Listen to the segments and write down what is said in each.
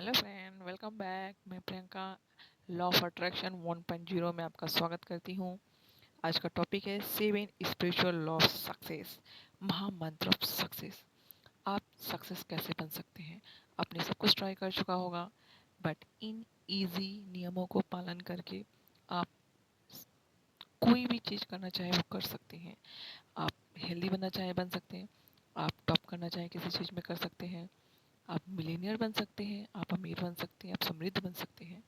Hello friend, welcome back. मैं Priyanka law of attraction 1.0 में आपका स्वागत करती हूँ। आज का टॉपिक है 7 स्पिरिचुअल लॉ ऑफ सक्सेस, महामंत्र ऑफ सक्सेस। आप सक्सेस कैसे बन सकते हैं? आपने सब कुछ ट्राई कर चुका होगा, बट इन इजी नियमों को पालन करके आप कोई भी चीज़ करना चाहे वो कर सकते हैं। आप हेल्दी बनना चाहे बन सकते हैं, आप टॉप करना चाहे किसी चीज़ में कर सकते हैं, आप मिलीनियर बन सकते हैं, आप अमीर बन सकते हैं, आप समृद्ध बन सकते हैं।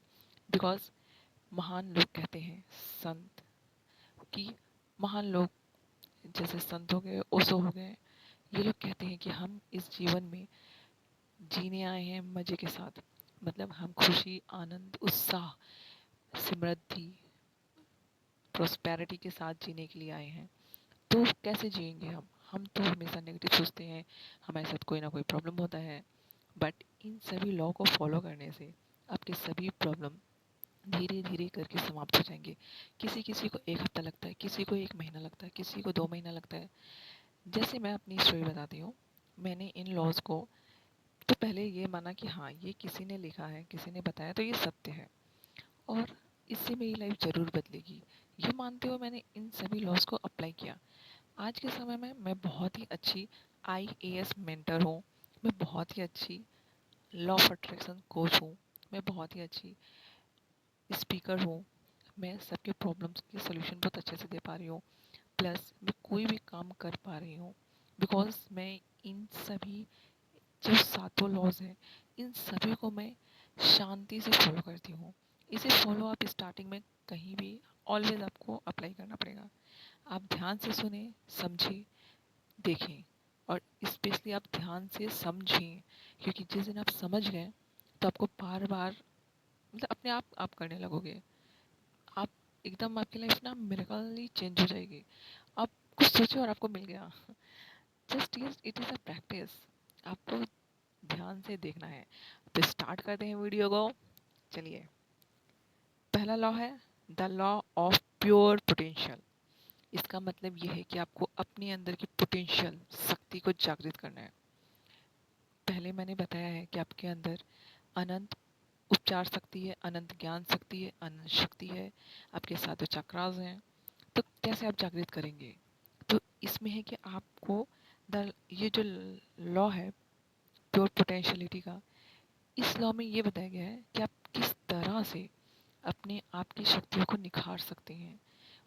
बिकॉज महान लोग कहते हैं, संत कि महान लोग जैसे संत हो गए, ओशो हो गए, ये लोग कहते हैं कि हम इस जीवन में जीने आए हैं मज़े के साथ। मतलब हम खुशी, आनंद, उत्साह, समृद्धि, प्रोस्पेरिटी के साथ जीने के लिए आए हैं। तो कैसे जिएंगे हम तो हमेशा नेगेटिव सोचते हैं, हमारे साथ कोई ना कोई प्रॉब्लम होता है। बट इन सभी लॉ को फॉलो करने से आपके सभी प्रॉब्लम धीरे धीरे करके समाप्त हो जाएंगे। किसी किसी को एक हफ्ता लगता है, किसी को एक महीना लगता है, किसी को 2 महीना लगता है। जैसे मैं अपनी स्टोरी बताती हूँ, मैंने इन लॉज को तो पहले ये माना कि हाँ, ये किसी ने लिखा है, किसी ने बताया तो ये सत्य है और इससे मेरी लाइफ ज़रूर बदलेगी। ये मानते हुए मैंने इन सभी लॉज को अप्लाई किया। आज के समय में मैं बहुत ही अच्छी IAS मेंटर हूँ, मैं बहुत ही अच्छी लॉ ऑफ अट्रैक्शन कोच हूँ, मैं बहुत ही अच्छी स्पीकर हूँ, मैं सबके प्रॉब्लम्स के सॉल्यूशन बहुत अच्छे से दे पा रही हूँ। प्लस मैं कोई भी काम कर पा रही हूँ बिकॉज मैं इन सभी जो सातों लॉज हैं, इन सभी को मैं शांति से फॉलो करती हूँ। इसे फॉलो आप स्टार्टिंग में कहीं भी ऑलवेज आपको अप्लाई करना पड़ेगा। आप ध्यान से सुने, समझें, देखें और स्पेशली आप ध्यान से समझें, क्योंकि जिस दिन आप समझ गए तो आपको बार बार मतलब अपने आप करने लगोगे। आप एकदम आपकी लाइफ ना मिरेकली चेंज हो जाएगी। आप कुछ सोचो और आपको मिल गया। Just it is a practice. आपको ध्यान से देखना है। तो स्टार्ट करते हैं वीडियो को। चलिए, पहला लॉ है the law of pure potential. इसका मतलब यह है कि आपको अपने अंदर की पोटेंशियल शक्ति को जागृत करना है। पहले मैंने बताया है कि आपके अंदर अनंत उपचार शक्ति है, अनंत ज्ञान शक्ति है, अनंत शक्ति है, आपके साथ चक्रास हैं। तो कैसे आप जागृत करेंगे? तो इसमें है कि आपको ये जो लॉ है प्योर पोटेंशियलिटी का, इस लॉ में ये बताया गया है कि आप किस तरह से अपने आप की शक्तियों को निखार सकते हैं,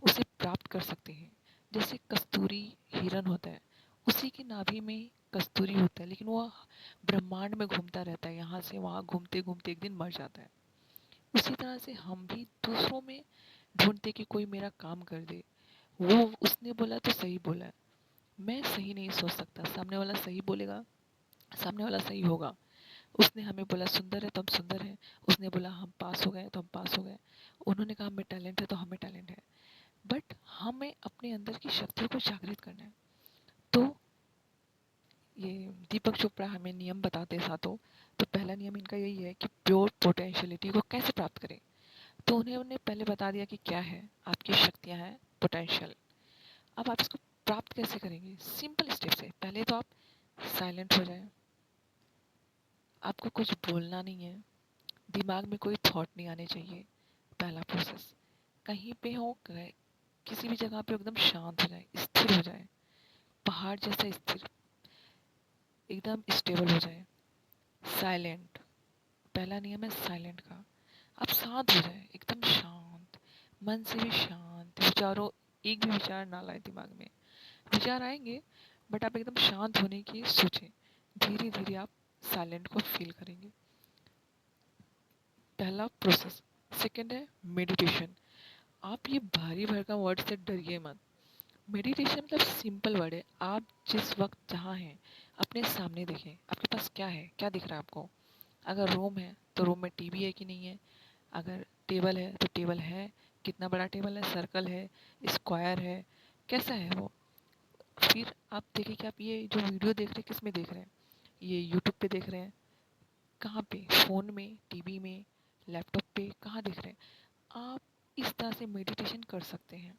उसे प्राप्त कर सकते हैं। जैसे कस्तूरी हिरन होता है, उसी की नाभि में कस्तूरी होता है, लेकिन वो ब्रह्मांड में घूमता रहता है, यहाँ से वहाँ घूमते घूमते एक दिन मर जाता है। उसी तरह से हम भी दूसरों में ढूंढते कि कोई मेरा काम कर दे। वो उसने बोला तो सही बोला है, मैं सही नहीं सोच सकता, सामने वाला सही बोलेगा, सामने वाला सही होगा। उसने हमें बोला सुंदर है तो हम सुंदर हैं, उसने बोला हम पास हो गए तो हम पास हो गए, उन्होंने कहा हमें टैलेंट है तो हमें टैलेंट है। बट हमें अपने अंदर की शक्तियों को जागृत करना है। तो ये दीपक चोपड़ा हमें नियम बताते हैं सातों। तो पहला नियम इनका यही है कि प्योर पोटेंशियलिटी को कैसे प्राप्त करें। तो उन्हें पहले बता दिया कि क्या है आपकी शक्तियाँ हैं, पोटेंशियल। अब आप इसको प्राप्त कैसे करेंगे? सिंपल स्टेप से। पहले तो आप साइलेंट हो जाएं, आपको कुछ बोलना नहीं है, दिमाग में कोई थॉट नहीं आने चाहिए। पहला प्रोसेस। कहीं पे हो, किसी भी जगह पे एकदम शांत हो जाए, स्थिर हो जाए, पहाड़ जैसा स्थिर, एकदम स्टेबल हो जाए। साइलेंट। पहला नियम है साइलेंट का। आप शांत हो जाए, एकदम शांत, मन से भी शांत, विचारों एक भी विचार ना लाए दिमाग में। विचार आएंगे बट आप एकदम शांत होने की सोचें। धीरे धीरे आप साइलेंट को फील करेंगे। पहला प्रोसेस। सेकंड है मेडिटेशन। आप ये भारी भरकम वर्ड से डरिए मत। मेडिटेशन मतलब सिंपल वर्ड है। आप जिस वक्त जहाँ हैं अपने सामने देखें, आपके पास क्या है, क्या दिख रहा है आपको। अगर रूम है तो रूम में टीवी है कि नहीं है, अगर टेबल है तो टेबल है, कितना बड़ा टेबल है, सर्कल है, स्क्वायर है, कैसा है वो। फिर आप देखें कि आप ये जो वीडियो देख रहे हैं किस में देख रहे हैं। ये यूट्यूब पे देख रहे हैं, कहाँ पे, फ़ोन में, टीवी में, लैपटॉप पे, कहाँ देख रहे हैं। आप इस तरह से मेडिटेशन कर सकते हैं।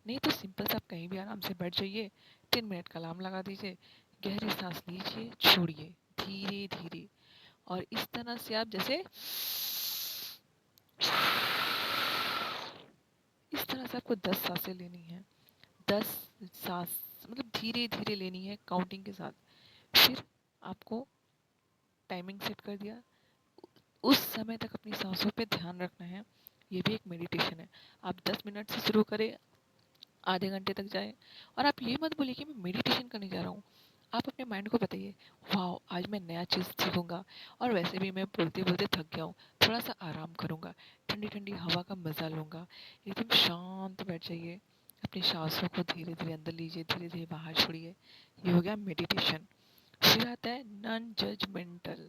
नहीं तो सिंपल से आप कहीं भी आराम से बैठ जाइए, 3 मिनट का अलार्म लगा दीजिए, गहरी सांस लीजिए, छोड़िए, धीरे धीरे। और इस तरह से आप जैसे इस तरह से आपको 10 सांसें लेनी है। 10 सांस मतलब धीरे धीरे लेनी है काउंटिंग के साथ। फिर आपको टाइमिंग सेट कर दिया, उस समय तक अपनी सांसों पे ध्यान रखना है। ये भी एक मेडिटेशन है। आप 10 मिनट से शुरू करें, आधे घंटे तक जाए। और आप ये मत बोलिए कि मैं मेडिटेशन करने जा रहा हूँ। आप अपने माइंड को बताइए, वाह आज मैं नया चीज़ सीखूंगा, और वैसे भी मैं बोलते बोलते थक गया हूँ, थोड़ा सा आराम करूंगा, ठंडी ठंडी हवा का मज़ा लूंगा। एकदम शांत बैठ जाइए, अपनी सांसों को धीरे धीरे अंदर लीजिए, धीरे धीरे बाहर छोड़िए। ये हो गया मेडिटेशन। फिर आता है नॉन जजमेंटल।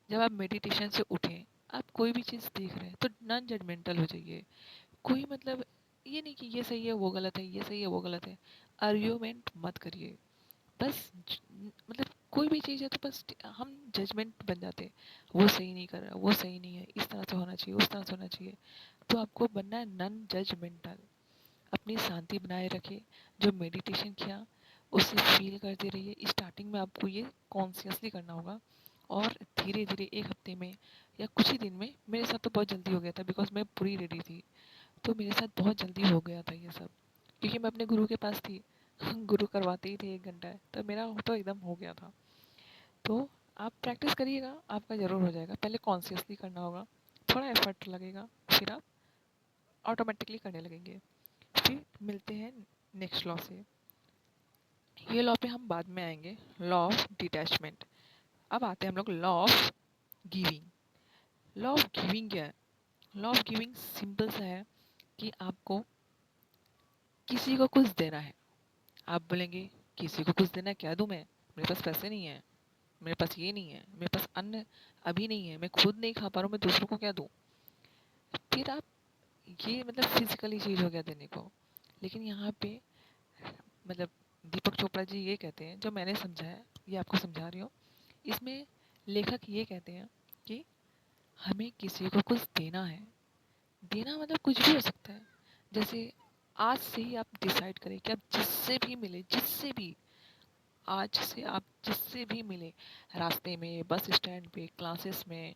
जब आप मेडिटेशन से उठें, आप कोई भी चीज़ देख रहे हैं तो नॉन जजमेंटल हो जाइए। कोई मतलब ये नहीं कि ये सही है वो गलत है, ये सही है वो गलत है। आर्ग्यूमेंट मत करिए। बस मतलब कोई भी चीज़ है तो बस हम जजमेंट बन जाते हैं, वो सही नहीं कर रहा, वो सही नहीं है, इस तरह से होना चाहिए, उस तरह से होना चाहिए। तो आपको बनना है नॉन जजमेंटल। अपनी शांति बनाए रखिए। जो मेडिटेशन किया उसे फील करते रहिए। स्टार्टिंग में आपको ये कॉन्शियसली करना होगा, और धीरे धीरे एक हफ्ते में या कुछ ही दिन में, मेरे साथ तो बहुत जल्दी हो गया था बिकॉज मैं पूरी रेडी थी, तो मेरे साथ बहुत जल्दी हो गया था ये सब, क्योंकि मैं अपने गुरु के पास थी। गुरु करवाते ही थे 1 घंटा, तो मेरा तो एकदम हो गया था। तो आप प्रैक्टिस करिएगा, आपका ज़रूर हो जाएगा। पहले कॉन्शियसली करना होगा, थोड़ा एफर्ट लगेगा, फिर आप ऑटोमेटिकली करने लगेंगे। फिर मिलते हैं नेक्स्ट लॉ से। ये लॉ पे हम बाद में आएंगे, लॉ ऑफ डिटैचमेंट। अब आते हैं हम लोग law of giving. Law of giving क्या है? लॉ ऑफ गिविंग सिंपल सा है कि आपको किसी को कुछ देना है। आप बोलेंगे किसी को कुछ देना है, क्या दूं मैं, मेरे पास पैसे नहीं है, मेरे पास ये नहीं है, मेरे पास अन्न अभी नहीं है, मैं खुद नहीं खा पा रहा हूँ, मैं दूसरों को क्या दूं। फिर आप ये मतलब फिजिकली चीज हो गया देने को। लेकिन यहाँ पे मतलब दीपक चोपड़ा जी ये कहते हैं, जो मैंने समझा है ये आपको समझा रही हूँ। इसमें लेखक ये कहते हैं कि हमें किसी को कुछ देना है। देना मतलब कुछ भी हो सकता है। जैसे आज से ही आप डिसाइड करें कि आप जिससे भी मिले, जिससे भी, आज से आप जिससे भी मिले, रास्ते में, बस स्टैंड पे, क्लासेस में,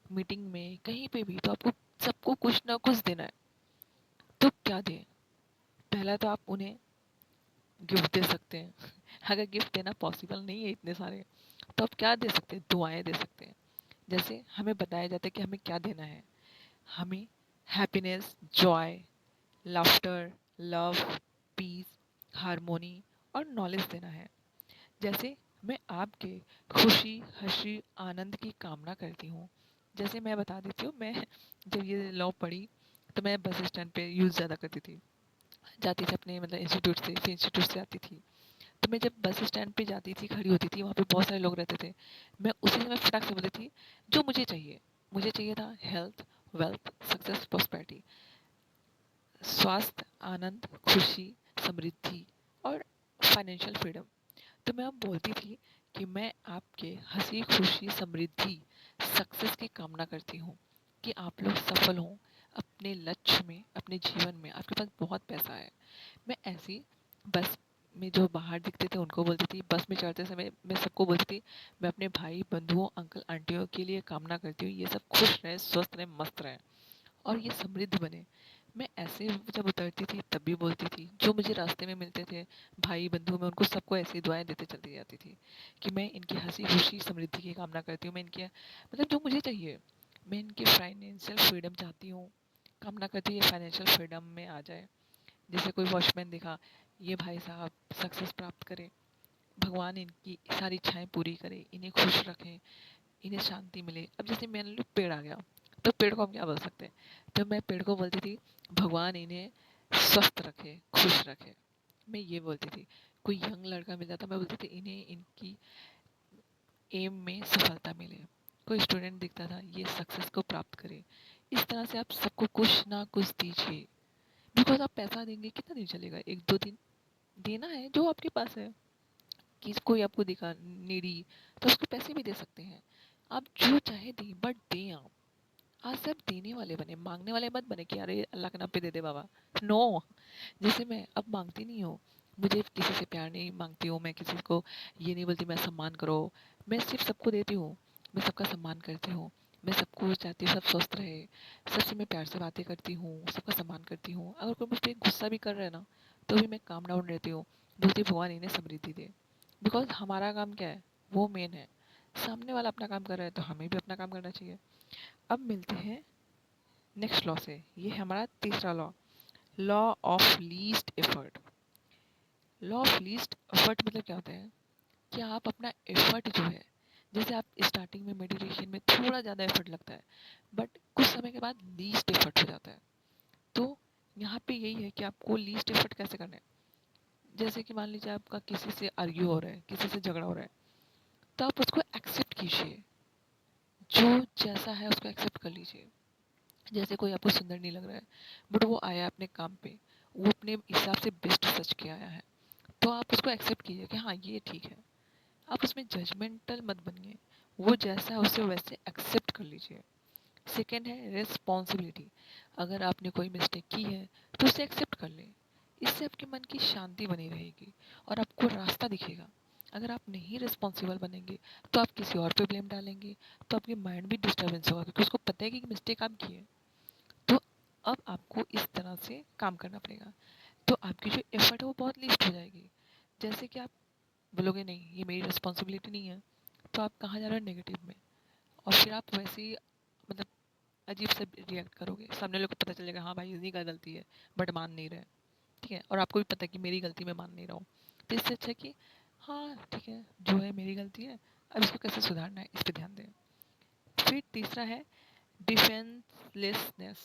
मीटिंग में, कहीं पे भी, तो आपको सबको कुछ ना कुछ देना है। तो क्या दें? पहला तो आप उन्हें गिफ्ट दे सकते हैं। अगर गिफ्ट देना पॉसिबल नहीं है इतने सारे, तो आप क्या दे सकते हैं? दुआएं दे सकते हैं। जैसे हमें बताया जाता है कि हमें क्या देना है। हमें happiness, joy, laughter, love, peace, harmony और नॉलेज देना है। जैसे मैं आपके खुशी, हँसी, आनंद की कामना करती हूँ। जैसे मैं बता देती हूँ, मैं जब ये लॉ पढ़ी तो मैं बस स्टैंड पे यूज़ ज़्यादा करती थी। जाती थी अपने मतलब इंस्टीट्यूट से, फिर इंस्टीट्यूट से आती थी। तो मैं जब बस स्टैंड पे जाती थी, खड़ी होती थी, वहाँ पे बहुत सारे लोग रहते थे। मैं उसी समय फटाक से बोलती थी जो मुझे चाहिए। मुझे चाहिए था हेल्थ, वेल्थ, सक्सेस, प्रॉस्पेरिटी, स्वास्थ्य, आनंद, खुशी, समृद्धि और फाइनेंशियल फ्रीडम। तो मैं अब बोलती थी कि मैं आपके हंसी, खुशी, समृद्धि, सक्सेस की कामना करती हूँ, कि आप लोग सफल हों अपने लक्ष्य में, अपने जीवन में, आपके पास बहुत पैसा है। मैं ऐसी बस में जो बाहर दिखते थे उनको बोलती थी, बस में चढ़ते समय मैं सबको बोलती थी, मैं अपने भाई बंधुओं, अंकल आंटियों के लिए कामना करती हूँ ये सब खुश रहें, स्वस्थ रहें, मस्त रहें और ये समृद्ध बने। मैं ऐसे जब उतरती थी तब भी बोलती थी, जो मुझे रास्ते में मिलते थे भाई बंधु, मैं उनको सबको ऐसी दुआएं देते चलती जाती थी कि मैं इनकी हंसी खुशी समृद्धि की कामना करती हूँ। मैं इनके मतलब जो मुझे चाहिए, मैं इनकी फाइनेंशियल फ्रीडम चाहती हूँ, कामना करती हूँ ये फाइनेंशियल फ्रीडम में आ जाए। जैसे कोई वॉचमैन दिखा, ये भाई साहब सक्सेस प्राप्त करे, भगवान इनकी सारी इच्छाएं पूरी करे, इन्हें खुश रखें, इन्हें शांति मिले। अब जैसे मान लो पेड़ आ गया, तो पेड़ को हम क्या बोल सकते हैं? तो मैं पेड़ को बोलती थी भगवान इन्हें स्वस्थ रखे, खुश रखे। मैं ये बोलती थी। कोई यंग लड़का मिल जाता, मैं बोलती थी इन्हें इनकी एम में सफलता मिले। कोई स्टूडेंट दिखता था, ये सक्सेस को प्राप्त करे। इस तरह से आप सबको कुछ ना कुछ दीजिए। बिकॉज आप पैसा देंगे कितना दिन चलेगा, 1-2 दिन देना है जो आपके पास है। कि कोई आपको दिखा नीडी, तो उसको पैसे भी दे सकते हैं। आप जो चाहे दें, बट दें आप। आज सब देने वाले बने, मांगने वाले मत बने कि अरे अल्लाह के नाम पे दे दे बाबा। नो। जैसे मैं अब मांगती नहीं हूँ, मुझे किसी से प्यार नहीं मांगती हूँ, मैं किसी को ये नहीं बोलती मैं सम्मान करो। मैं सिर्फ सबको देती हूँ। मैं सबका सम्मान करती हूँ, मैं सबको चाहती हूँ सब स्वस्थ रहे, सबसे मैं प्यार से बातें करती हूँ, सबका सम्मान करती हूँ। अगर कोई मुझ पे गुस्सा भी कर रहा है ना, तो भी मैं काम डाउन रहती हूँ, बोलती हूँ भगवान इन्हें समृद्धि दे। बिकॉज हमारा काम क्या है, वो मेन है। सामने वाला अपना काम कर रहा है तो हमें भी अपना काम करना चाहिए। अब मिलते हैं नेक्स्ट लॉ से। ये है हमारा तीसरा law, law of least effort. Law of least effort मतलब क्या होता है कि आप अपना एफर्ट जो है, जैसे आप स्टार्टिंग में मेडिटेशन में थोड़ा ज़्यादा एफर्ट लगता है, बट कुछ समय के बाद लीस्ट एफर्ट हो जाता है। तो यहाँ पे यही है कि आपको लीस्ट एफर्ट कैसे करना है। जैसे कि मान लीजिए आपका किसी से आर्ग्यू हो रहा है, किसी से झगड़ा हो रहा है, तो आप उसको एक्सेप्ट कीजिए, जो जैसा है उसको एक्सेप्ट कर लीजिए। जैसे कोई आपको सुंदर नहीं लग रहा है, बट वो आया अपने काम पे, वो अपने हिसाब से बेस्ट सच के आया है, तो आप उसको एक्सेप्ट कीजिए कि हाँ ये ठीक है। आप उसमें जजमेंटल मत बनिए, वो जैसा है उसे वैसे एक्सेप्ट कर लीजिए। सेकेंड है रिस्पॉन्सिबिलिटी। अगर आपने कोई मिस्टेक की है तो उसे एक्सेप्ट कर लें, इससे आपके मन की शांति बनी रहेगी और आपको रास्ता दिखेगा। अगर आप नहीं रिस्पॉन्सिबल बनेंगे तो आप किसी और पे ब्लेम डालेंगे, तो आपके माइंड भी डिस्टर्बेंस होगा, क्योंकि उसको पता है कि मिस्टेक आप की है। तो अब आपको इस तरह से काम करना पड़ेगा, तो आपकी जो एफर्ट है वो बहुत लिस्ट हो जाएगी। जैसे कि आप बोलोगे नहीं ये मेरी रिस्पॉन्सिबिलिटी नहीं है, तो आप कहाँ जा रहे हो, नेगेटिव में। और फिर आप वैसे ही मतलब अजीब से रिएक्ट करोगे, सामने लोग को पता चलेगा हाँ भाई इन्हीं का गलती है, बट मान नहीं रहे। ठीक है, और आपको भी पता है कि मेरी गलती मैं मान नहीं रहा हूँ। तो इससे अच्छा है कि हाँ ठीक है जो है मेरी गलती है, अब इसको कैसे सुधारना है इस पर ध्यान दें। फिर तीसरा है डिफेंसलेसनेस।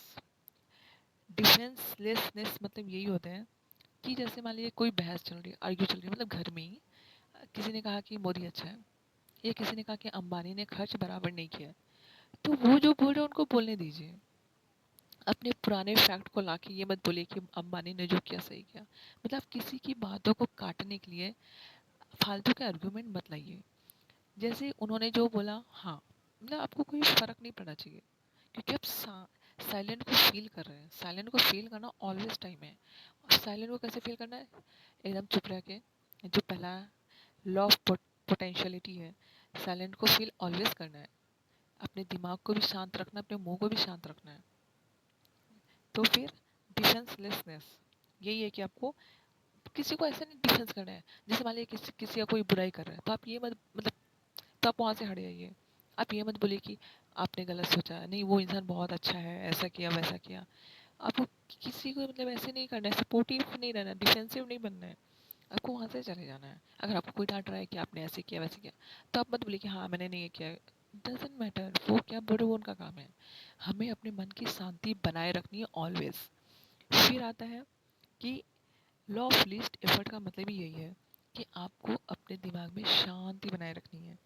डिफेंसलेसनेस मतलब यही होता है कि जैसे मान लीजिए कोई बहस चल रही है, आर्ग्यू चल रही है, मतलब घर में ही किसी ने कहा कि मोदी अच्छा है, या किसी ने कहा कि अंबानी ने खर्च बराबर नहीं किया, तो वो जो बोल रहे हैं उनको बोलने दीजिए। अपने पुराने फैक्ट को लाके ये मत बोलिए कि अंबानी ने जो किया सही किया। मतलब किसी की बातों को काटने के लिए फालतू के आर्गुमेंट मत लाइए। जैसे उन्होंने जो बोला, हाँ मतलब आपको कोई फर्क नहीं पड़ना चाहिए, क्योंकि आप साइलेंट को फील कर रहे हैं। साइलेंट को फील करना ऑलवेज टाइम है। और साइलेंट को कैसे फील करना है, एकदम चुप रह के, जो पहला लॉ ऑफ पोटेंशियलिटी है, साइलेंट को फील ऑलवेज करना है। अपने दिमाग को भी शांत रखना है, अपने मुंह को भी शांत रखना है। तो फिर डिफेंसलेसनेस यही है कि आपको किसी को ऐसा नहीं डिफेंस करना है। जैसे मान लीजिए किसी का कोई बुराई कर रहा है, तो आप ये मत मतलब, तो आप वहाँ से हट जाइए। आप ये मत बोलिए कि आपने गलत सोचा, नहीं वो इंसान बहुत अच्छा है, ऐसा किया वैसा किया। आपको किसी को मतलब ऐसे नहीं करना है, सपोर्टिव नहीं रहना है, डिफेंसिव नहीं बनना है। आपको वहाँ से चले जाना है। अगर आपको कोई डांट रहा है कि आपने ऐसे किया वैसे किया, तो आप मत बोलिए कि हाँ मैंने नहीं ये किया। डजेंट मैटर वो क्या बोले, वो उनका काम है। हमें अपने मन की शांति बनाए रखनी है ऑलवेज। फिर आता है कि लॉ ऑफ लीस्ट एफर्ट का मतलब ही यही है कि आपको अपने दिमाग में शांति बनाए रखनी है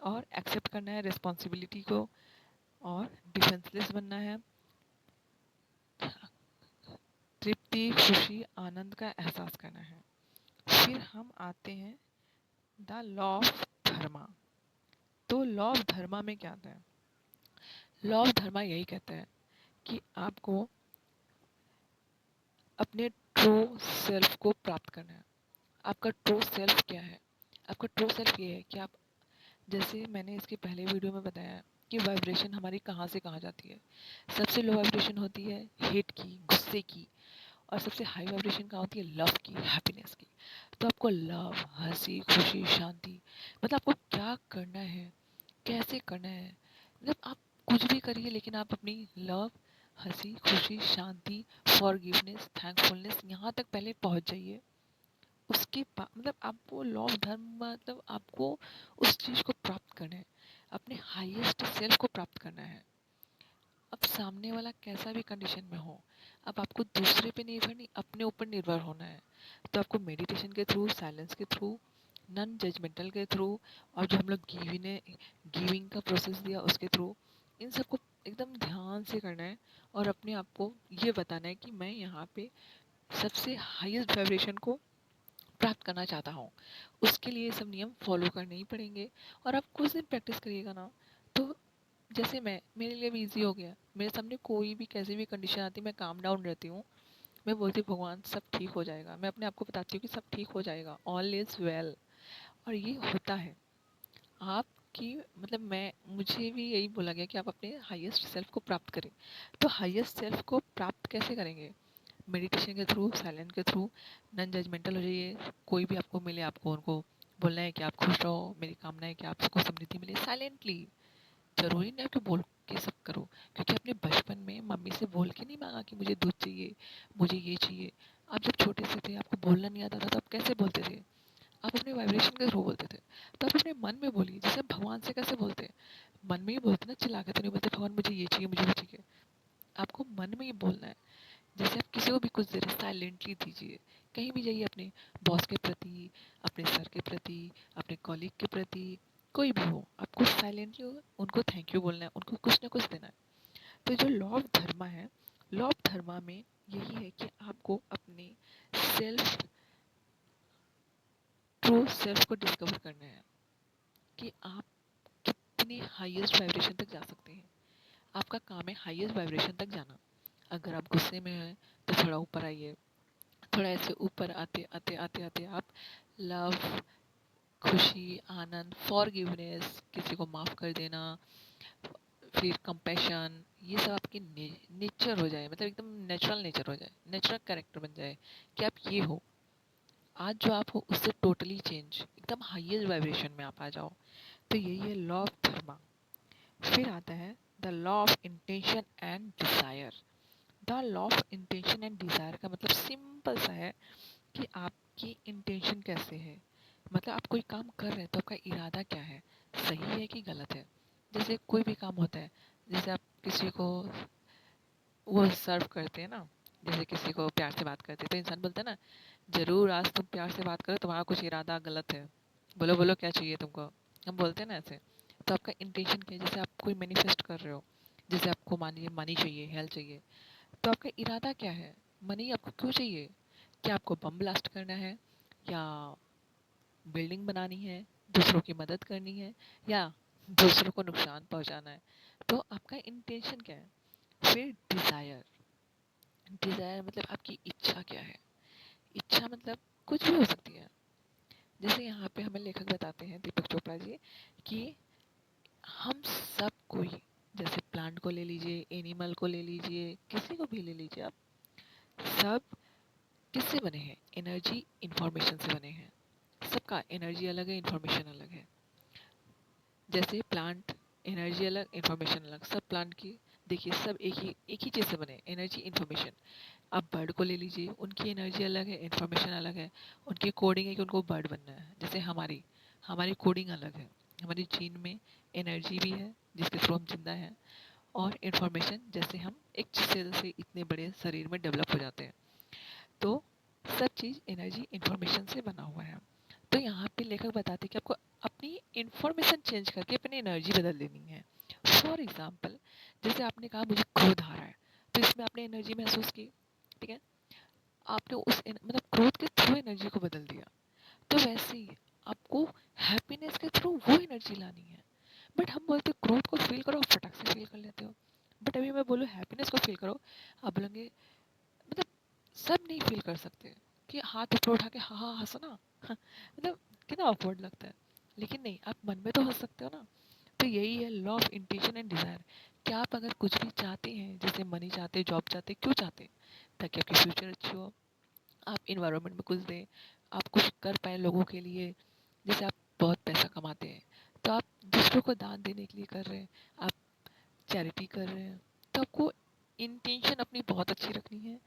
और एक्सेप्ट करना है रिस्पॉन्सिबिलिटी को, और डिफेंसलेस बनना है। तृप्ति, खुशी, आनंद का एहसास करना है। फिर हम आते हैं द लॉ ऑफ धर्मा। तो लॉ ऑफ धर्मा में क्या आता है, लॉ ऑफ धर्मा यही कहता है कि आपको अपने ट्रू सेल्फ को प्राप्त करना है। आपका ट्रू सेल्फ क्या है, आपका ट्रू सेल्फ ये है कि आप, जैसे मैंने इसके पहले वीडियो में बताया कि वाइब्रेशन हमारी कहाँ से कहाँ जाती है। सबसे लो वाइब्रेशन होती है हेट की, गुस्से की, और सबसे हाई वाइब्रेशन कहाँ होती है, लव की, हैप्पीनेस की। तो आपको लव, हंसी, खुशी, शांति, मतलब आपको क्या करना है, कैसे करना है, मतलब आप कुछ भी करिए, लेकिन आप अपनी लव, हंसी, खुशी, शांति, फॉरगिवनेस, थैंकफुलनेस यहाँ तक पहले पहुँच जाइए। उसके बाद मतलब आपको लॉ ऑफ धर्म मतलब आपको उस चीज़ को प्राप्त करना है, अपने हाईएस्ट सेल्फ को प्राप्त करना है। अब सामने वाला कैसा भी कंडीशन में हो, अब आपको दूसरे पे निर्भर नहीं, अपने ऊपर निर्भर होना है। तो आपको मेडिटेशन के थ्रू, साइलेंस के थ्रू, नॉन जजमेंटल के थ्रू, और जो हम लोग गिविंग का प्रोसेस दिया उसके थ्रू, इन सबको एकदम ध्यान से करना है। और अपने आप को ये बताना है कि मैं यहाँ पे सबसे हाईएस्ट वाइब्रेशन को प्राप्त करना चाहता हूँ। उसके लिए ये सब नियम फॉलो करने ही पड़ेंगे। और आप कुछ दिन प्रैक्टिस करिएगा ना, तो जैसे मेरे लिए भी ईज़ी हो गया। मेरे सामने कोई भी कैसी भी कंडीशन आती है, मैं काम डाउन रहती हूँ, मैं बोलती हूँ भगवान सब ठीक हो जाएगा। मैं अपने आप को बताती हूँ कि सब ठीक हो जाएगा, ऑल इज़ वेल। और ये होता है। आप कि मतलब मैं मुझे भी यही बोला गया कि आप अपने हाईएस्ट सेल्फ को प्राप्त करें। तो हाईएस्ट सेल्फ को प्राप्त कैसे करेंगे? मेडिटेशन के थ्रू, साइलेंट के थ्रू, नॉन जजमेंटल हो जाइए। कोई भी आपको मिले, आपको उनको बोलना है कि आप खुश रहो, मेरी कामना है कि आपको समृद्धि मिले साइलेंटली। ज़रूरी नहीं है कि बोल के सब करो, क्योंकि आपने बचपन में मम्मी से बोल के नहीं मांगा कि मुझे दूध चाहिए, मुझे ये चाहिए। आप जब छोटे से थे, आपको बोलना नहीं आता था, तो आप कैसे बोलते थे? आप अपने वाइब्रेशन के थ्रू बोलते थे। तो आप अपने मन में बोलिए, जैसे आप भगवान से कैसे बोलते हैं? मन में ही बोलते ना, चिल्ला के तो नहीं बोलते भगवान मुझे ये चाहिए, मुझे वो चाहिए। आपको मन में ही बोलना है। जैसे आप किसी को भी कुछ दे रहे, साइलेंटली दीजिए। कहीं भी जाइए, अपने बॉस के प्रति, अपने सर के प्रति, अपने कॉलीग के प्रति, कोई भी हो, आपको साइलेंटली उनको थैंक यू बोलना है, उनको कुछ ना कुछ देना है। तो जो लॉ ऑफ धर्मा है, लॉ ऑफ धर्मा में यही है कि आपको अपने सेल्फ, ट्रू सेल्फ को डिस्कवर करना है कि आप कितने हाईएस्ट वाइब्रेशन तक जा सकते हैं। आपका काम है हाईएस्ट वाइब्रेशन तक जाना। अगर आप गुस्से में हैं तो थोड़ा ऊपर आइए, थोड़ा ऐसे ऊपर आते आते आते आते आप लव, खुशी, आनंद, फॉरगिवनेस, किसी को माफ़ कर देना, फिर कंपैशन, ये सब आपकी नेचर हो जाए, मतलब एकदम नेचुरल नेचर हो जाए, नेचुरल कैरेक्टर बन जाए कि आप ये हो। आज जो आप हो उससे टोटली चेंज, एकदम हाईएस्ट वाइब्रेशन में आप आ जाओ। तो यही है लॉ ऑफ धर्मा। फिर आता है the law of intention and desire. The law of intention and desire का मतलब सिंपल सा है कि आपकी इंटेंशन कैसे है। मतलब आप कोई काम कर रहे हैं तो आपका इरादा क्या है, सही है कि गलत है। जैसे कोई भी काम होता है, जैसे आप किसी को वो सर्व करते हैं ना, जैसे किसी को प्यार से बात करते हैं तो इंसान बोलता है ना, ज़रूर आज तुम प्यार से बात करो, तुम्हारा कुछ इरादा गलत है, बोलो बोलो क्या चाहिए तुमको। हम बोलते हैं ना ऐसे। तो आपका इंटेंशन क्या है? जैसे आप कोई मैनिफेस्ट कर रहे हो, जैसे आपको मान लीजिए मनी चाहिए, हेल्थ चाहिए, तो आपका इरादा क्या है? मनी आपको क्यों चाहिए? क्या आपको बम ब्लास्ट करना है, या बिल्डिंग बनानी है, दूसरों की मदद करनी है, या दूसरों को नुकसान पहुंचाना है? तो आपका इंटेंशन क्या है? फिर डिज़ायर। डिज़ायर मतलब आपकी इच्छा क्या है? इच्छा मतलब कुछ भी हो सकती है। जैसे यहाँ पे हमें लेखक बताते हैं, दीपक चोपड़ा जी, कि हम सब कोई, जैसे प्लांट को ले लीजिए, एनिमल को ले लीजिए, किसी को भी ले लीजिए आप, सब किससे बने हैं? एनर्जी इंफॉर्मेशन से बने हैं। सबका एनर्जी अलग है, इंफॉर्मेशन अलग है। जैसे प्लांट, एनर्जी अलग, इंफॉर्मेशन अलग। सब प्लांट की देखिए, सब एक ही चीज़ से बने, एनर्जी इंफॉर्मेशन। आप बर्ड को ले लीजिए, उनकी एनर्जी अलग है, इंफॉर्मेशन अलग है। उनकी कोडिंग है कि उनको बर्ड बनना है। जैसे हमारी हमारी कोडिंग अलग है। हमारी जीन में एनर्जी भी है जिसके थ्रू हम जिंदा हैं, और इंफॉर्मेशन जैसे हम एक सेल से इतने बड़े शरीर में डेवलप हो जाते हैं। तो सब चीज़ एनर्जी इंफॉर्मेशन से बना हुआ है। तो यहाँ पे लेखक बताते हैं कि आपको अपनी इंफॉर्मेशन चेंज करके अपनी एनर्जी बदल लेनी है। फॉर एग्जाम्पल, जैसे आपने कहा मुझे क्रोध आ रहा है, तो इसमें आपने एनर्जी महसूस की, ठीक है, आपने मतलब क्रोध के थ्रू एनर्जी को बदल दिया। तो वैसे ही आपको हैप्पीनेस के थ्रू वो एनर्जी लानी है। बट हम बोलते क्रोध को फील करो, फटक से फील कर लेते हो। बट अभी मैं बोलूँ हैप्पीनेस को फील करो, आप बोलेंगे मतलब सब नहीं फील कर सकते कि हाथ ऊपर उठा के हाँ हाँ हंसना मतलब कितना ऑकवर्ड लगता है। लेकिन नहीं, आप मन में तो हंस सकते हो ना। तो यही है law of intention and desire. कि आप अगर कुछ भी चाहते हैं, जैसे मनी चाहते हैं, जॉब चाहते हैं, क्यों चाहते हैं? ताकि आपकी फ्यूचर अच्छी हो, आप इन्वायरमेंट में कुछ दें, आप कुछ कर पाएँ लोगों के लिए। जैसे आप बहुत पैसा कमाते हैं, तो आप दूसरों को दान देने के लिए कर रहे हैं, आप चैरिटी कर रहे हैं। तो आपको इंटेंशन अपनी बहुत अच्छी रखनी है,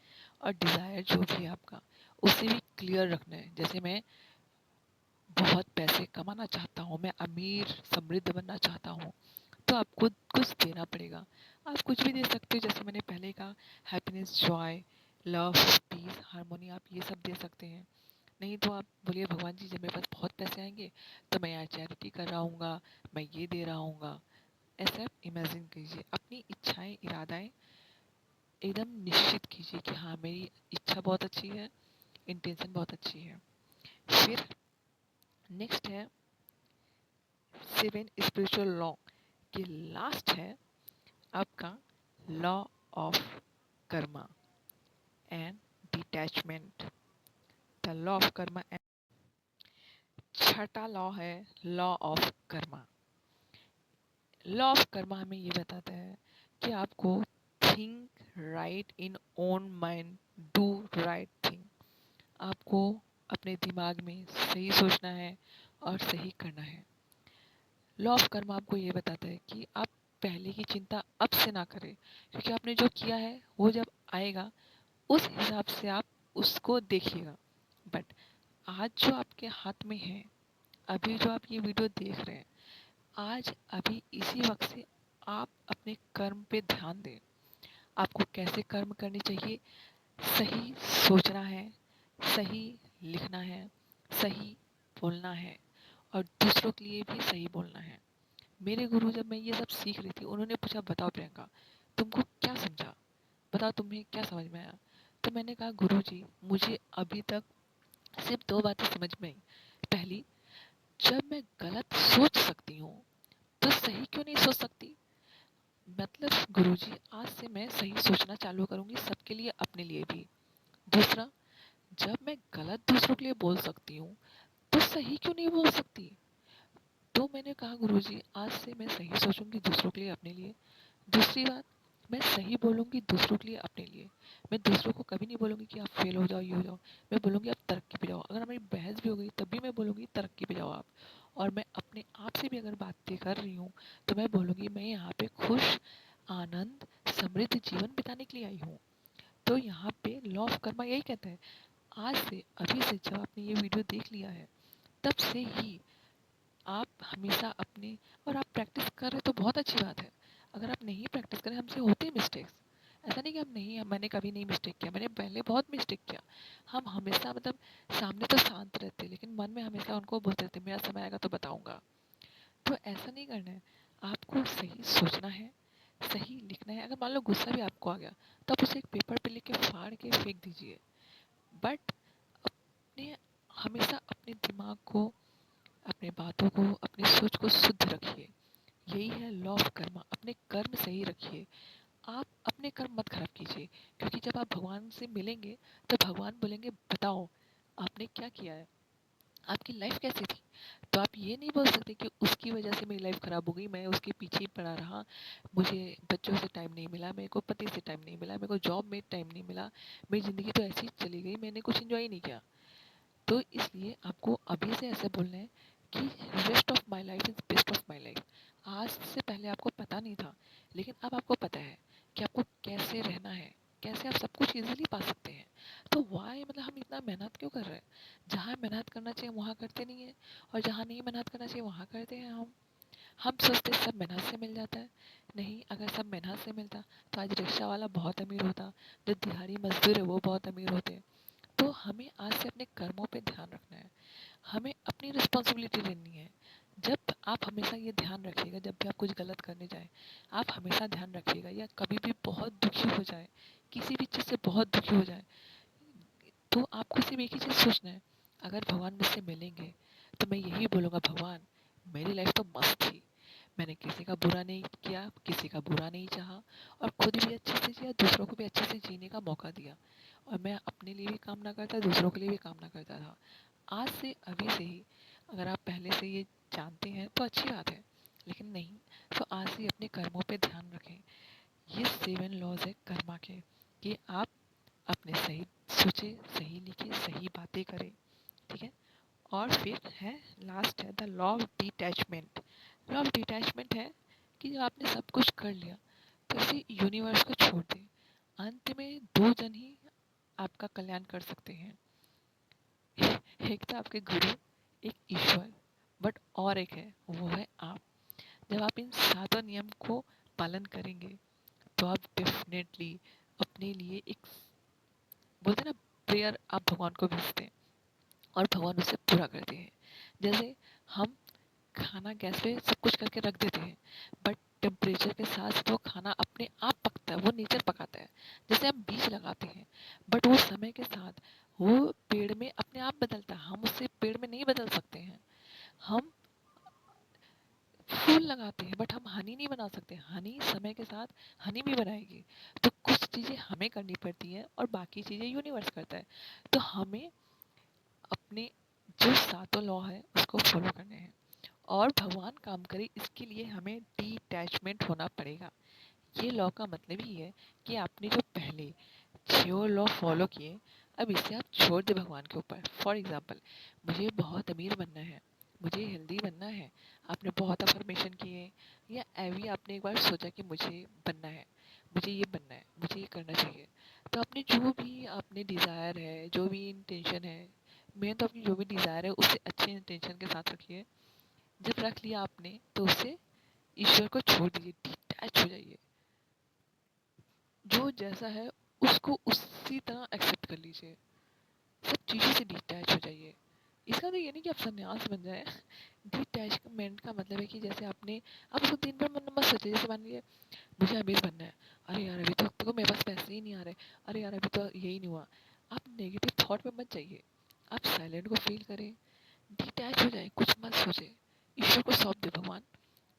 और डिज़ायर जो भी है आपका, उसे भी क्लियर रखना है। जैसे मैं बहुत पैसे कमाना चाहता हूँ, मैं अमीर समृद्ध बनना चाहता हूँ, तो आपको कुछ देना पड़ेगा। आप कुछ भी दे सकते हो, जैसे मैंने पहले कहा, happiness, joy, love, peace, harmony, आप ये सब दे सकते हैं। नहीं तो आप बोलिए भगवान जी जब मेरे पास बहुत पैसे आएंगे तो मैं यहाँ चैरिटी कर रहा हूँगा, मैं ये दे रहा हूँगा। ऐसा आप इमेजिन कीजिए, अपनी इच्छाएं, इरादाएं एकदम निश्चित कीजिए कि हाँ मेरी इच्छा बहुत अच्छी है, इंटेंशन बहुत अच्छी है। फिर नेक्स्ट है 7 स्पिरिचुअल लॉ, कि लास्ट है आपका law of Karma and detachment. The law of Karma and छठा लॉ है law of Karma. Law of Karma हमें ये बताता है कि आपको think right in own mind, do right thing. आपको अपने दिमाग में सही सोचना है और सही करना है। लॉ ऑफ कर्मा आपको ये बताता है कि आप पहले की चिंता अब से ना करें, क्योंकि आपने जो किया है वो जब आएगा उस हिसाब से आप उसको देखिएगा। बट आज जो आपके हाथ में है, अभी जो आप ये वीडियो देख रहे हैं, आज अभी इसी वक्त से आप अपने कर्म पे ध्यान दें। आपको कैसे कर्म करने चाहिए, सही सोचना है, सही लिखना है, सही बोलना है और दूसरों के लिए भी सही बोलना है। मेरे गुरु जब मैं ये सब सीख रही थी, उन्होंने पूछा, बताओ प्रियंका, तुमको क्या समझा, बताओ तुम्हें क्या समझ में आया। तो मैंने कहा, गुरु जी मुझे अभी तक सिर्फ दो बातें समझ में आई। पहली, जब मैं गलत सोच सकती हूँ तो सही क्यों नहीं सोच सकती। मतलब गुरुजी, आज से मैं सही सोचना चालू करूंगी, सबके लिए, अपने लिए भी। दूसरा, जब मैं गलत दूसरों के लिए बोल सकती हूँ तो सही क्यों नहीं बोल सकती। तो मैंने कहा, गुरुजी आज से मैं सही सोचूंगी दूसरों के लिए, अपने लिए। दूसरी बात, मैं सही बोलूंगी दूसरों के लिए, अपने लिए। मैं दूसरों को कभी नहीं बोलूंगी कि आप फेल हो जाओ, ये हो जाओ। मैं बोलूंगी आप तरक्की पे जाओ। अगर हमारी बहस भी हो गई तब भी मैं बोलूंगी तरक्की पे जाओ आप। और मैं अपने आप से भी अगर बातें कर रही हूँ तो मैं बोलूंगी मैं यहाँ पे खुश, आनंद, समृद्ध जीवन बिताने के लिए आई हूँ। तो यहाँ पे लॉ ऑफ कर्मा यही कहता है, आज से, अभी से, जब आपने ये वीडियो देख लिया है तब से ही आप हमेशा अपने, और आप प्रैक्टिस कर रहे तो बहुत अच्छी बात है। अगर आप नहीं प्रैक्टिस करें, हमसे होते हैं मिस्टेक्स। ऐसा नहीं कि हम नहीं, मैंने कभी नहीं मिस्टेक किया, मैंने पहले बहुत मिस्टेक किया। हम हमेशा, मतलब सामने तो शांत रहते लेकिन मन में हमेशा उनको बोलते रहते, मेरा समय आएगा तो बताऊंगा। तो ऐसा नहीं करना है। आपको सही सोचना है, सही लिखना है। अगर मान लो गुस्सा भी आपको आ गया तो आप उसे एक पेपर पे लिख के फाड़ के फेंक दीजिए। बट अपने, हमेशा अपने दिमाग को, अपने बातों को, अपनी सोच को शुद्ध रखिए। यही है लॉ ऑफ कर्मा। अपने कर्म सही रखिए। आप अपने कर्म मत खराब कीजिए, क्योंकि जब आप भगवान से मिलेंगे तो भगवान बोलेंगे, बताओ आपने क्या किया है, आपकी लाइफ कैसी थी। तो आप ये नहीं बोल सकते कि उसकी वजह से मेरी लाइफ खराब हो गई, मैं उसके पीछे ही पड़ा रहा, मुझे बच्चों से टाइम नहीं मिला, मेरे को पति से टाइम नहीं मिला, मेरे को जॉब में टाइम नहीं मिला, मेरी ज़िंदगी तो ऐसी ही चली गई, मैंने कुछ इन्जॉय ही नहीं किया। तो इसलिए आपको अभी से ऐसे बोलना है कि rest of my life is best of my life. आज से पहले आपको पता नहीं था, लेकिन अब आपको पता है कि आपको कैसे रहना है, कैसे आप सब कुछ इजीली पा सकते हैं। तो वाई, मतलब हम इतना मेहनत क्यों कर रहे हैं। जहाँ मेहनत करना चाहिए वहाँ करते नहीं है, और जहाँ नहीं मेहनत करना चाहिए वहाँ करते हैं हम सोचते सब मेहनत से मिल जाता है। नहीं, अगर सब मेहनत से मिलता तो आज रिक्शा वाला बहुत अमीर होता, जो दिहाड़ी मजदूर है वो बहुत अमीर होते। तो हमें आज से अपने कर्मों पे ध्यान रखना है, हमें अपनी रिस्पॉन्सिबिलिटी लेनी है। जब आप हमेशा ये ध्यान रखिएगा, जब भी आप कुछ गलत करने जाए, आप हमेशा ध्यान रखिएगा, या कभी भी बहुत दुखी हो जाए, किसी भी चीज़ से बहुत दुखी हो जाए, तो आपको सिर्फ एक ही चीज़ सोचना है, अगर भगवान मुझसे मिलेंगे तो मैं यही बोलूँगा, भगवान मेरी लाइफ तो मस्त थी, मैंने किसी का बुरा नहीं किया, किसी का बुरा नहीं चाहा, और खुद भी अच्छे से जिया, दूसरों को भी अच्छे से जीने का मौका दिया, और मैं अपने लिए भी कामना करता, दूसरों के लिए भी कामना करता था। आज से, अभी से ही, अगर आप पहले से ये जानते हैं तो अच्छी बात है, लेकिन नहीं तो आज से अपने कर्मों पे ध्यान रखें। ये 7 लॉज है कर्मा के, कि आप अपने सही सोचे, सही लिखे, सही बातें करें, ठीक है। और फिर है, लास्ट है the law of detachment. Law of detachment है कि जब आपने सब कुछ कर लिया तो इसे यूनिवर्स को छोड़ दें। अंत में 2 जन ही आपका कल्याण कर सकते हैं, एक तो आपके गुरु, एक ईश्वर, बट और एक है, वो है आप। जब आप इन सातों नियम को पालन करेंगे तो आप डेफिनेटली अपने लिए एक, बोलते हैं ना, प्रेयर आप भगवान को भेजते हैं और भगवान उसे पूरा करते हैं। जैसे हम खाना गैस पे सब कुछ करके रख देते हैं, बट टेम्परेचर के साथ वो खाना अपने आप पकता है, वो नेचर पकाता है। जैसे हम बीज लगाते हैं, बट वो समय के साथ वो पेड़ में अपने आप बदलता है, हम उससे पेड़ में नहीं बदल सकते हैं। हम फूल लगाते हैं बट हम हनी नहीं बना सकते, हनी समय के साथ हनी भी बनाएगी। तो कुछ चीज़ें हमें करनी पड़ती हैं और बाकी चीज़ें यूनिवर्स करता है। तो हमें अपने जो सातों लॉ है उसको फॉलो करने हैं, और भगवान काम करे इसके लिए हमें डिटैचमेंट होना पड़ेगा। ये लॉ का मतलब ही है कि आपने जो पहले 6 लॉ फॉलो किए, अब इसे आप छोड़ दें भगवान के ऊपर। फॉर एग्ज़ाम्पल, मुझे बहुत अमीर बनना है, मुझे हेल्दी बनना है, आपने बहुत अफर्मेशन किए, या अभी आपने एक बार सोचा कि मुझे बनना है, मुझे ये बनना है, मुझे ये करना चाहिए। तो आपने जो भी आपने डिज़ायर है, जो भी इंटेंशन है, मेन तो अपनी जो भी डिज़ायर है उसे अच्छे इंटेंशन के साथ रखिए। जब रख लिया आपने तो उसे ईश्वर को छोड़ दीजिए, डिटैच हो जाइए। जो जैसा है उसको उसी तरह एक्सेप्ट कर लीजिए, सब चीज़ों से डिटैच हो जाइए। इसका तो ये नहीं कि आप सन्यास बन जाए। डिटैचमेंट का मतलब है कि जैसे आपने आप उसको दिन भर मन मत सोचिए। जैसे मान लीजिए मुझे अमीर बनना है, अरे यार अभी तो देखो मेरे पास पैसे ही नहीं आ रहे, अरे यार अभी तो यही नहीं हुआ। आप नेगेटिव थॉट में मत जाइए, आप साइलेंट को फील करें, डिटैच हो जाए, कुछ मत सोचे, ईश्वर को सौंप दे। भगवान,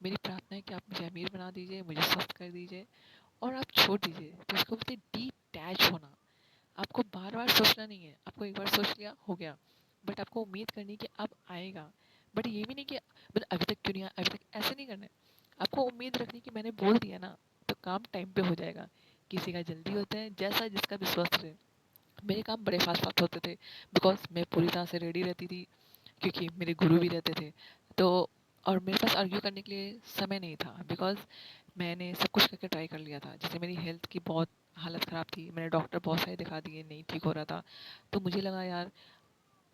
मेरी प्रार्थना है कि आप मुझे अमीर बना दीजिए, मुझे स्वस्थ कर दीजिए, और आप छोड़ दीजिए। तो इसको बोलते हैं डिटैच होना। आपको बार बार सोचना नहीं है, आपको एक बार सोच लिया हो गया, बट आपको उम्मीद करनी है कि अब आएगा। बट ये भी नहीं कि मतलब अभी तक क्यों नहीं आया, अभी तक, ऐसे नहीं करना है। आपको उम्मीद रखनी कि मैंने बोल दिया ना तो काम टाइम पे हो जाएगा। किसी का जल्दी होता है, जैसा जिसका विश्वास रहे। मेरे काम बड़े फास्ट फास्ट होते थे, बिकॉज मैं पूरी तरह से रेडी रहती थी, क्योंकि मेरे गुरु भी रहते थे। तो और मेरे पास आर्ग्यू करने के लिए समय नहीं था, बिकॉज मैंने सब कुछ करके ट्राई कर लिया था। जैसे मेरी हेल्थ की बहुत हालत ख़राब थी, मैंने डॉक्टर बहुत सारे दिखा दिए, नहीं ठीक हो रहा था। तो मुझे लगा यार,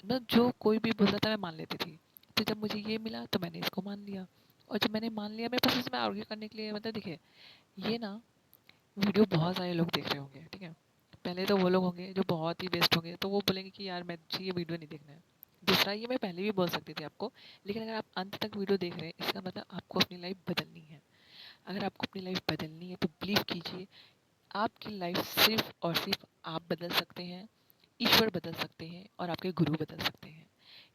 मतलब जो कोई भी बोलता था मैं मान लेती थी। तो जब मुझे ये मिला तो मैंने इसको मान लिया, और जब मैंने मान लिया मेरे पास इसमें आर्ग्यू करने के लिए, मतलब देखिए, ये ना वीडियो बहुत सारे लोग देख रहे होंगे, ठीक है। पहले तो वो लोग होंगे जो बहुत ही बेस्ट होंगे, तो वो बोलेंगे कि यार मुझे ये वीडियो नहीं देखना है। दूसरा, ये मैं पहले भी बोल सकती थी आपको, लेकिन अगर आप अंत तक वीडियो देख रहे हैं इसका मतलब आपको अपनी लाइफ बदलनी है। अगर आपको अपनी लाइफ बदलनी है तो बिलीव कीजिए, आपकी लाइफ सिर्फ और सिर्फ आप बदल सकते हैं, ईश्वर बदल सकते हैं, और आपके गुरु बदल सकते हैं।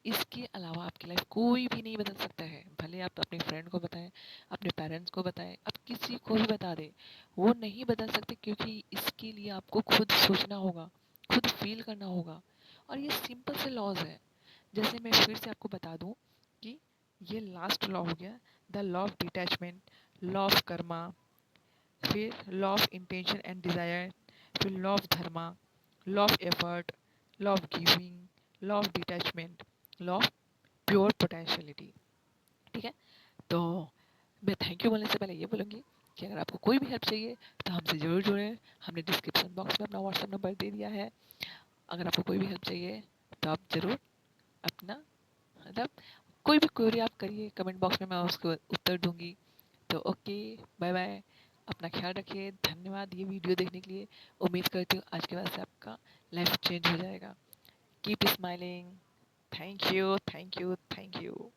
इसके अलावा आपकी लाइफ कोई भी नहीं बदल सकता है। भले आप अपने फ्रेंड को बताएं, अपने पेरेंट्स को बताएं, आप किसी को भी बता दें, वो नहीं बदल सकते, क्योंकि इसके लिए आपको खुद सोचना होगा, खुद फील करना होगा। और ये सिंपल से लॉज है। जैसे मैं फिर से आपको बता दूं कि ये लास्ट लॉ हो गया, the law of detachment, law of karma, फिर law of intention and desire, फिर law of dharma, law of effort, law of giving, law of detachment, law of pure potentiality. ठीक है। तो मैं थैंक यू बोलने से पहले ये बोलूँगी कि अगर आपको कोई भी हेल्प चाहिए तो हमसे ज़रूर जुड़ें। हमने डिस्क्रिप्शन बॉक्स में अपना व्हाट्सएप नंबर दे दिया है। अगर आपको कोई भी हेल्प चाहिए तो आप ज़रूर अपना, मतलब कोई भी क्वेरी आप करिए कमेंट बॉक्स में, मैं उसको उत्तर दूंगी। तो ओके, बाय बाय, अपना ख्याल रखिए। धन्यवाद ये वीडियो देखने के लिए। उम्मीद करती हूँ आज के बाद से आपका लाइफ चेंज हो जाएगा। Keep smiling. Thank you, thank you, thank you.